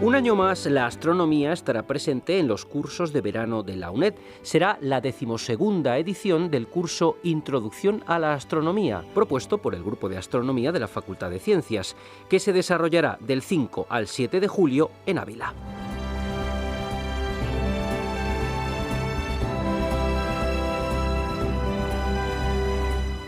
Un año más, la astronomía estará presente en los cursos de verano de la UNED. Será la 12ª edición del curso Introducción a la Astronomía, propuesto por el Grupo de Astronomía de la Facultad de Ciencias, que se desarrollará del 5 al 7 de julio en Ávila.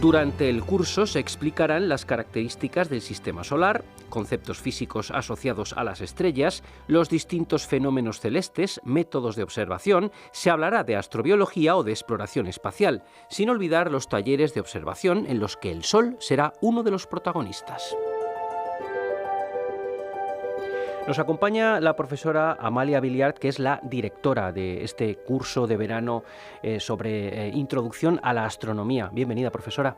Durante el curso se explicarán las características del sistema solar, conceptos físicos asociados a las estrellas, los distintos fenómenos celestes, métodos de observación, se hablará de astrobiología o de exploración espacial, sin olvidar los talleres de observación en los que el Sol será uno de los protagonistas. Nos acompaña la profesora Amalia Billiart, que es la directora de este curso de verano sobre Introducción a la Astronomía. Bienvenida, profesora.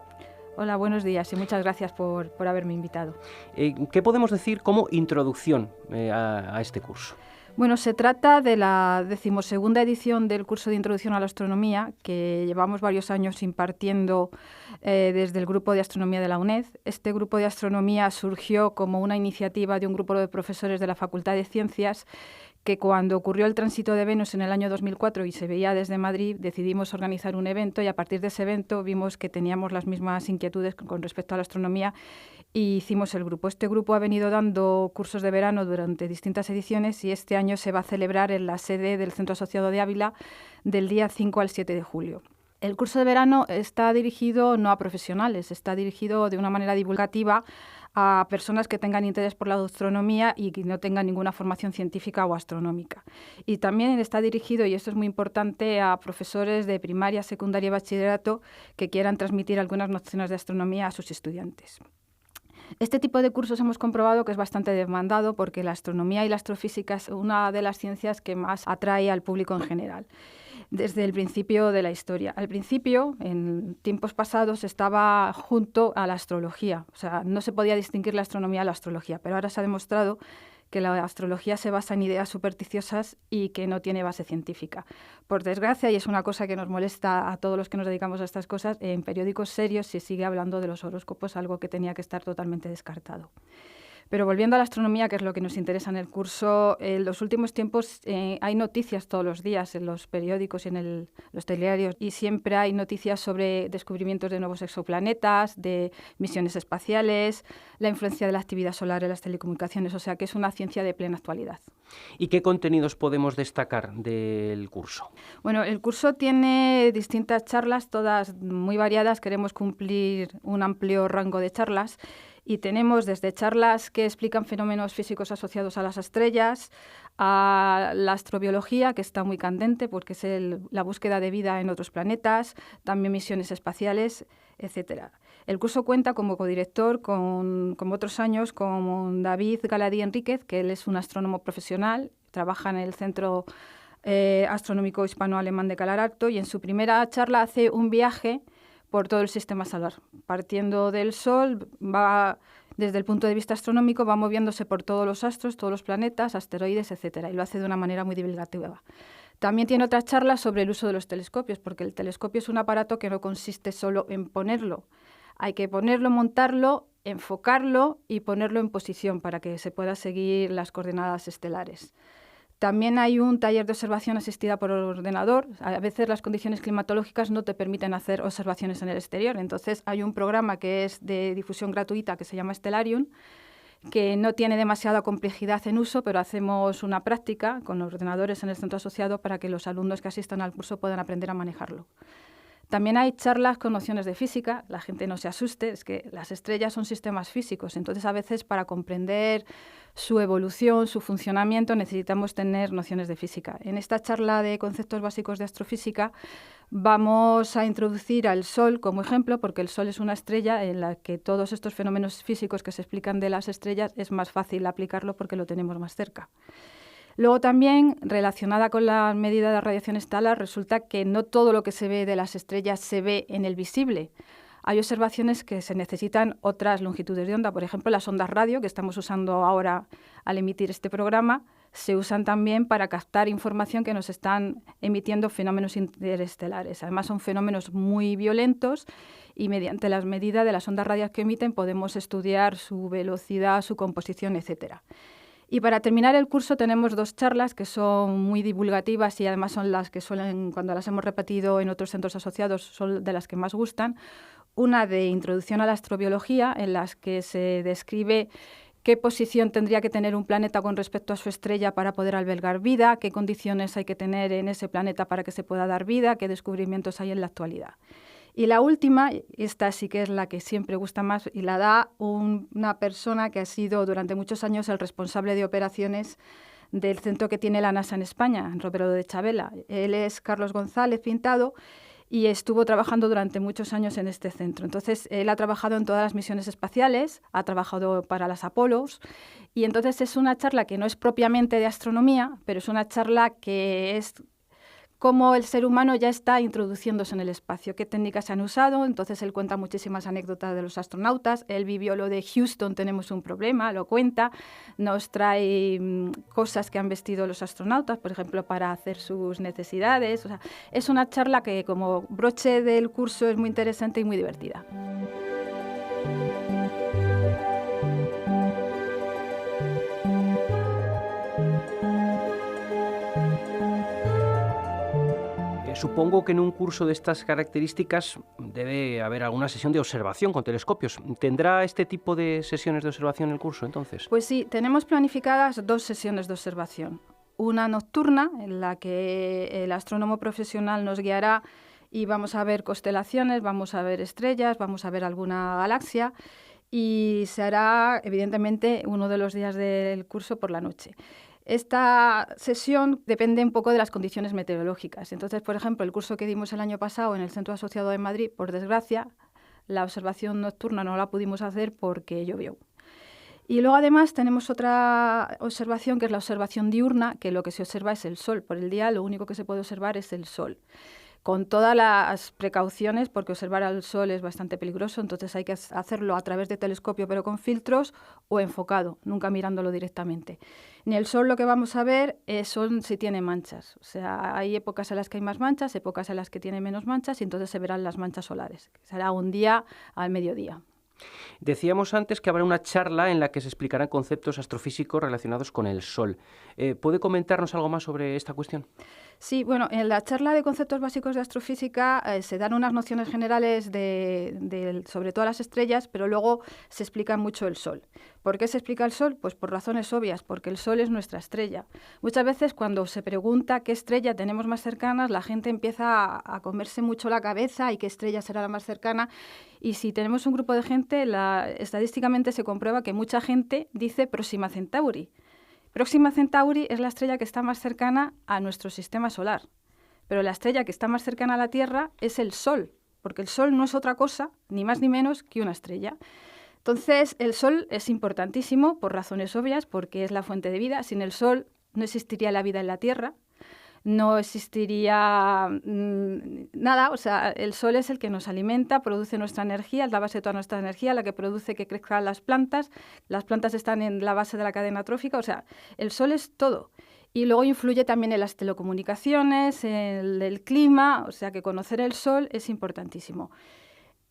Hola, buenos días y muchas gracias por haberme invitado. ¿Qué podemos decir como introducción a este curso? Bueno, se trata de la 12ª edición del curso de Introducción a la Astronomía, que llevamos varios años impartiendo desde el Grupo de Astronomía de la UNED. Este grupo de astronomía surgió como una iniciativa de un grupo de profesores de la Facultad de Ciencias que cuando ocurrió el tránsito de Venus en el año 2004 y se veía desde Madrid, decidimos organizar un evento y a partir de ese evento vimos que teníamos las mismas inquietudes con respecto a la astronomía y hicimos el grupo. Este grupo ha venido dando cursos de verano durante distintas ediciones y este año se va a celebrar en la sede del Centro Asociado de Ávila del día 5 al 7 de julio. El curso de verano está dirigido no a profesionales, está dirigido de una manera divulgativa a personas que tengan interés por la astronomía y que no tengan ninguna formación científica o astronómica. Y también está dirigido, y esto es muy importante, a profesores de primaria, secundaria y bachillerato que quieran transmitir algunas nociones de astronomía a sus estudiantes. Este tipo de cursos hemos comprobado que es bastante demandado porque la astronomía y la astrofísica es una de las ciencias que más atrae al público en general, desde el principio de la historia. Al principio, en tiempos pasados, estaba junto a la astrología, o sea, no se podía distinguir la astronomía de la astrología, pero ahora se ha demostrado que la astrología se basa en ideas supersticiosas y que no tiene base científica. Por desgracia, y es una cosa que nos molesta a todos los que nos dedicamos a estas cosas, en periódicos serios se sigue hablando de los horóscopos, algo que tenía que estar totalmente descartado. Pero volviendo a la astronomía, que es lo que nos interesa en el curso, en los últimos tiempos hay noticias todos los días en los periódicos y en los telediarios y siempre hay noticias sobre descubrimientos de nuevos exoplanetas, de misiones espaciales, la influencia de la actividad solar en las telecomunicaciones, o sea que es una ciencia de plena actualidad. ¿Y qué contenidos podemos destacar del curso? Bueno, el curso tiene distintas charlas, todas muy variadas, queremos cumplir un amplio rango de charlas. Y tenemos desde charlas que explican fenómenos físicos asociados a las estrellas, a la astrobiología, que está muy candente porque es la búsqueda de vida en otros planetas, también misiones espaciales, etc. El curso cuenta como codirector, como otros años, con David Galadí Enríquez, que él es un astrónomo profesional, trabaja en el Centro Astronómico Hispano-Alemán de Calaralto y en su primera charla hace un viaje por todo el sistema solar. Partiendo del Sol, va desde el punto de vista astronómico, va moviéndose por todos los astros, todos los planetas, asteroides, etcétera, y lo hace de una manera muy divulgativa. También tiene otras charlas sobre el uso de los telescopios, porque el telescopio es un aparato que no consiste solo en ponerlo. Hay que ponerlo, montarlo, enfocarlo y ponerlo en posición para que se pueda seguir las coordenadas estelares. También hay un taller de observación asistida por ordenador. A veces las condiciones climatológicas no te permiten hacer observaciones en el exterior. Entonces hay un programa que es de difusión gratuita que se llama Stellarium, que no tiene demasiada complejidad en uso, pero hacemos una práctica con ordenadores en el centro asociado para que los alumnos que asistan al curso puedan aprender a manejarlo. También hay charlas con nociones de física, la gente no se asuste, es que las estrellas son sistemas físicos, entonces a veces para comprender su evolución, su funcionamiento, necesitamos tener nociones de física. En esta charla de conceptos básicos de astrofísica vamos a introducir al Sol como ejemplo, porque el Sol es una estrella en la que todos estos fenómenos físicos que se explican de las estrellas es más fácil aplicarlo porque lo tenemos más cerca. Luego también, relacionada con la medida de radiación estelar, resulta que no todo lo que se ve de las estrellas se ve en el visible. Hay observaciones que se necesitan otras longitudes de onda. Por ejemplo, las ondas radio, que estamos usando ahora al emitir este programa, se usan también para captar información que nos están emitiendo fenómenos interestelares. Además, son fenómenos muy violentos y mediante las medidas de las ondas radiales que emiten podemos estudiar su velocidad, su composición, etcétera. Y para terminar el curso tenemos 2 charlas que son muy divulgativas y además son las que suelen, cuando las hemos repetido en otros centros asociados, son de las que más gustan. Una de introducción a la astrobiología, en las que se describe qué posición tendría que tener un planeta con respecto a su estrella para poder albergar vida, qué condiciones hay que tener en ese planeta para que se pueda dar vida, qué descubrimientos hay en la actualidad. Y la última, esta sí que es la que siempre gusta más, y la da una persona que ha sido durante muchos años el responsable de operaciones del centro que tiene la NASA en España, en Robledo de Chabela. Él es Carlos González Pintado y estuvo trabajando durante muchos años en este centro. Entonces, él ha trabajado en todas las misiones espaciales, ha trabajado para las Apolos, y entonces es una charla que no es propiamente de astronomía, pero es una charla que es cómo el ser humano ya está introduciéndose en el espacio, qué técnicas se han usado. Entonces él cuenta muchísimas anécdotas de los astronautas, él vivió lo de Houston, tenemos un problema, lo cuenta, nos trae cosas que han vestido los astronautas, por ejemplo, para hacer sus necesidades. O sea, es una charla que como broche del curso es muy interesante y muy divertida. Supongo que en un curso de estas características debe haber alguna sesión de observación con telescopios. ¿Tendrá este tipo de sesiones de observación el curso, entonces? Pues sí, tenemos planificadas 2 sesiones de observación. Una nocturna, en la que el astrónomo profesional nos guiará y vamos a ver constelaciones, vamos a ver estrellas, vamos a ver alguna galaxia, y se hará, evidentemente, uno de los días del curso por la noche. Esta sesión depende un poco de las condiciones meteorológicas. Entonces, por ejemplo, el curso que dimos el año pasado en el Centro Asociado de Madrid, por desgracia, la observación nocturna no la pudimos hacer porque llovió. Y luego, además, tenemos otra observación, que es la observación diurna, que lo que se observa es el Sol. Por el día, lo único que se puede observar es el Sol, con todas las precauciones, porque observar al Sol es bastante peligroso, entonces hay que hacerlo a través de telescopio, pero con filtros, o enfocado, nunca mirándolo directamente. En el Sol lo que vamos a ver son si tiene manchas. O sea, hay épocas en las que hay más manchas, épocas en las que tiene menos manchas, y entonces se verán las manchas solares, que será un día al mediodía. Decíamos antes que habrá una charla en la que se explicarán conceptos astrofísicos relacionados con el Sol. ¿Puede comentarnos algo más sobre esta cuestión? Sí, bueno, en la charla de conceptos básicos de astrofísica se dan unas nociones generales sobre todas las estrellas, pero luego se explica mucho el Sol. ¿Por qué se explica el Sol? Pues por razones obvias, porque el Sol es nuestra estrella. Muchas veces cuando se pregunta qué estrella tenemos más cercanas, la gente empieza a comerse mucho la cabeza y qué estrella será la más cercana. Y si tenemos un grupo de gente, estadísticamente se comprueba que mucha gente dice Próxima Centauri. Próxima Centauri es la estrella que está más cercana a nuestro sistema solar, pero la estrella que está más cercana a la Tierra es el Sol, porque el Sol no es otra cosa, ni más ni menos que una estrella. Entonces, el Sol es importantísimo por razones obvias, porque es la fuente de vida. Sin el Sol no existiría la vida en la Tierra, no existiría nada. O sea, el Sol es el que nos alimenta, produce nuestra energía, es la base de toda nuestra energía, la que produce que crezcan las plantas están en la base de la cadena trófica. O sea, el Sol es todo. Y luego influye también en las telecomunicaciones, en el clima, o sea que conocer el Sol es importantísimo.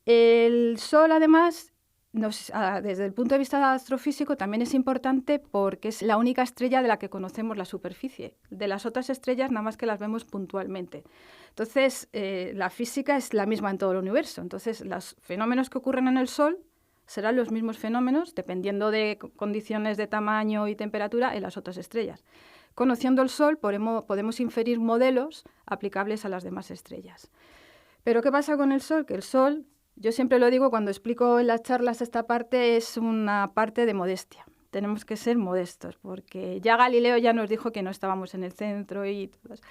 El Sol, además, desde el punto de vista astrofísico, también es importante porque es la única estrella de la que conocemos la superficie. De las otras estrellas, nada más que las vemos puntualmente. Entonces, la física es la misma en todo el universo. Entonces, los fenómenos que ocurren en el Sol serán los mismos fenómenos, dependiendo de condiciones de tamaño y temperatura, en las otras estrellas. Conociendo el Sol, podemos inferir modelos aplicables a las demás estrellas. Pero, ¿qué pasa con el Sol? Que el Sol, yo siempre lo digo cuando explico en las charlas, esta parte es una parte de modestia. Tenemos que ser modestos, porque ya Galileo ya nos dijo que no estábamos en el centro y todo eso.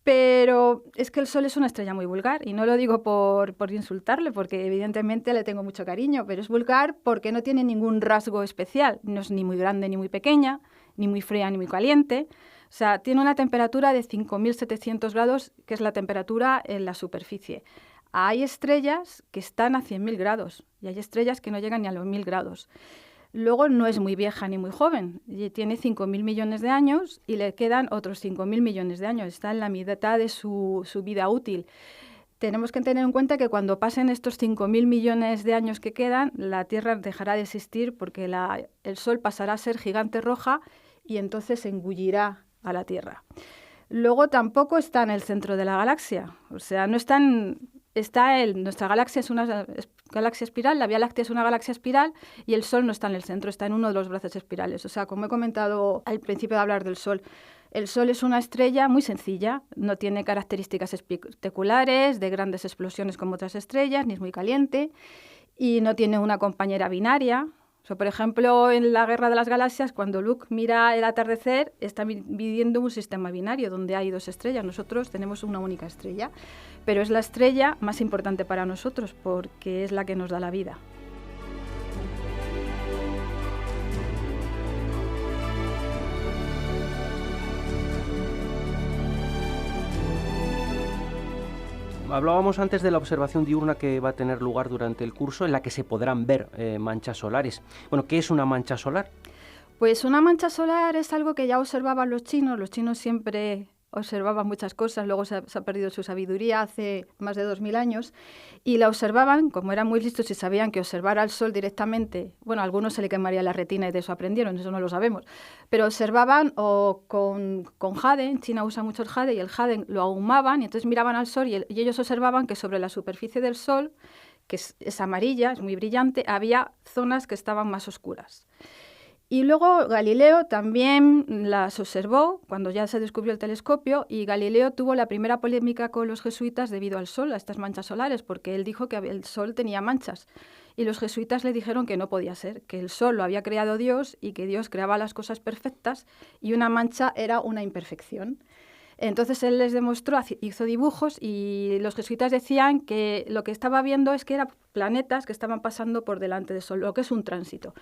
Pero es que el Sol es una estrella muy vulgar, y no lo digo por insultarle, porque evidentemente le tengo mucho cariño, pero es vulgar porque no tiene ningún rasgo especial. No es ni muy grande ni muy pequeña, ni muy fría ni muy caliente. O sea, tiene una temperatura de 5.700 grados, que es la temperatura en la superficie. Hay estrellas que están a 100.000 grados y hay estrellas que no llegan ni a los 1.000 grados. Luego no es muy vieja ni muy joven, tiene 5.000 millones de años y le quedan otros 5.000 millones de años, está en la mitad de su vida útil. Tenemos que tener en cuenta que cuando pasen estos 5.000 millones de años que quedan, la Tierra dejará de existir porque el Sol pasará a ser gigante roja y entonces engullirá a la Tierra. Luego tampoco está en el centro de la galaxia, o sea, no está nuestra galaxia es una galaxia espiral, la Vía Láctea es una galaxia espiral y el Sol no está en el centro, está en uno de los brazos espirales. O sea, como he comentado al principio de hablar del Sol, el Sol es una estrella muy sencilla, no tiene características espectaculares, de grandes explosiones como otras estrellas, ni es muy caliente y no tiene una compañera binaria. O sea, por ejemplo, en la Guerra de las Galaxias, cuando Luke mira el atardecer, está viviendo un sistema binario donde hay dos estrellas. Nosotros tenemos una única estrella, pero es la estrella más importante para nosotros porque es la que nos da la vida. Hablábamos antes de la observación diurna que va a tener lugar durante el curso, en la que se podrán ver manchas solares. Bueno, ¿qué es una mancha solar? Pues una mancha solar es algo que ya observaban los chinos. Los chinos siempre observaban muchas cosas, luego se ha perdido su sabiduría hace más de 2000 años, y la observaban, como eran muy listos y sabían que observar al Sol directamente, bueno, a algunos se le quemaría la retina y de eso aprendieron, eso no lo sabemos, pero observaban con jade, en China usan mucho el jade, y el jade lo ahumaban, y entonces miraban al Sol y ellos observaban que sobre la superficie del Sol, que es amarilla, es muy brillante, había zonas que estaban más oscuras. Y luego Galileo también las observó cuando ya se descubrió el telescopio, y Galileo tuvo la primera polémica con los jesuitas debido al Sol, a estas manchas solares, porque él dijo que el Sol tenía manchas. Y los jesuitas le dijeron que no podía ser, que el Sol lo había creado Dios y que Dios creaba las cosas perfectas y una mancha era una imperfección. Entonces él les demostró, hizo dibujos, y los jesuitas decían que lo que estaba viendo es que eran planetas que estaban pasando por delante del Sol, lo que es un tránsito.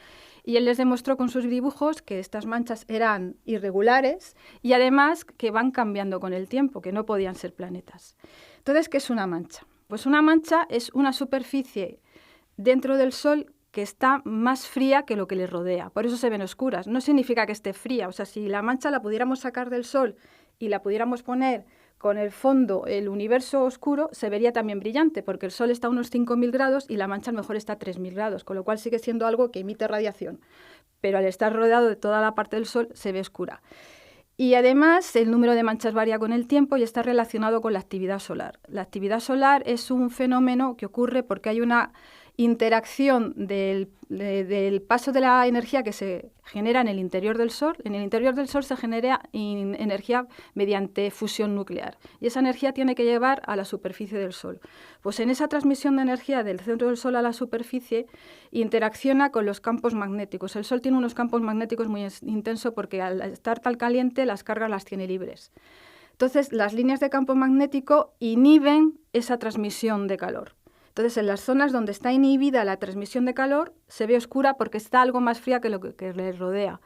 Y él les demostró con sus dibujos que estas manchas eran irregulares y además que van cambiando con el tiempo, que no podían ser planetas. Entonces, ¿qué es una mancha? Pues una mancha es una superficie dentro del Sol que está más fría que lo que le rodea. Por eso se ven oscuras. No significa que esté fría. O sea, si la mancha la pudiéramos sacar del Sol y la pudiéramos poner con el fondo, el universo oscuro, se vería también brillante, porque el Sol está a unos 5.000 grados y la mancha a lo mejor está a 3.000 grados, con lo cual sigue siendo algo que emite radiación. Pero al estar rodeado de toda la parte del Sol, se ve oscura. Y además, el número de manchas varía con el tiempo y está relacionado con la actividad solar. La actividad solar es un fenómeno que ocurre porque hay una interacción del paso de la energía que se genera en el interior del Sol. En el interior del Sol se genera energía mediante fusión nuclear y esa energía tiene que llevar a la superficie del Sol. Pues en esa transmisión de energía del centro del Sol a la superficie interacciona con los campos magnéticos. El Sol tiene unos campos magnéticos muy intensos porque al estar tan caliente las cargas las tiene libres. Entonces las líneas de campo magnético inhiben esa transmisión de calor. Entonces, en las zonas donde está inhibida la transmisión de calor, se ve oscura porque está algo más fría que lo que le rodea.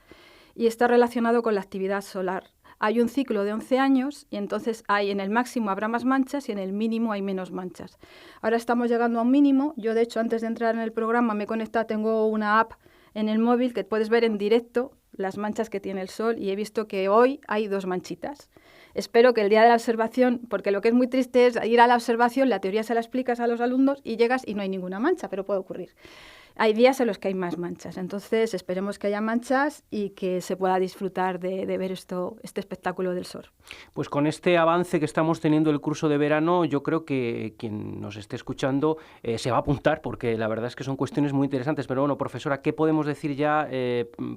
Y está relacionado con la actividad solar. Hay un ciclo de 11 años y entonces en el máximo habrá más manchas y en el mínimo hay menos manchas. Ahora estamos llegando a un mínimo. Yo, de hecho, antes de entrar en el programa me he conectado, tengo una app en el móvil que puedes ver en directo las manchas que tiene el Sol y he visto que hoy hay 2 manchitas. Espero que el día de la observación, porque lo que es muy triste es ir a la observación, la teoría se la explicas a los alumnos y llegas y no hay ninguna mancha, pero puede ocurrir. Hay días en los que hay más manchas, entonces esperemos que haya manchas y que se pueda disfrutar de ver este espectáculo del Sol. Pues con este avance que estamos teniendo el curso de verano, yo creo que quien nos esté escuchando se va a apuntar, porque la verdad es que son cuestiones muy interesantes. Pero bueno, profesora, ¿qué podemos decir ya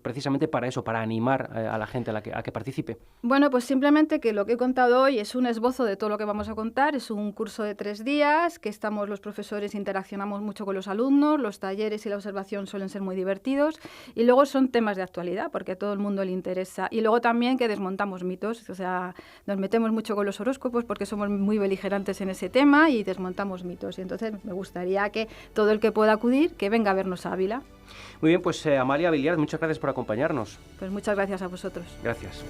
precisamente para eso, para animar a la gente a que participe? Bueno, pues simplemente que lo que he contado hoy es un esbozo de todo lo que vamos a contar. Es un curso de 3 días, que estamos los profesores, interaccionamos mucho con los alumnos, los talleres y la observación suelen ser muy divertidos y luego son temas de actualidad porque a todo el mundo le interesa. Y luego también que desmontamos mitos, o sea, nos metemos mucho con los horóscopos porque somos muy beligerantes en ese tema y desmontamos mitos. Y entonces me gustaría que todo el que pueda acudir, que venga a vernos a Ávila. Muy bien, pues Amalia Villar, muchas gracias por acompañarnos. Pues muchas gracias a vosotros. Gracias.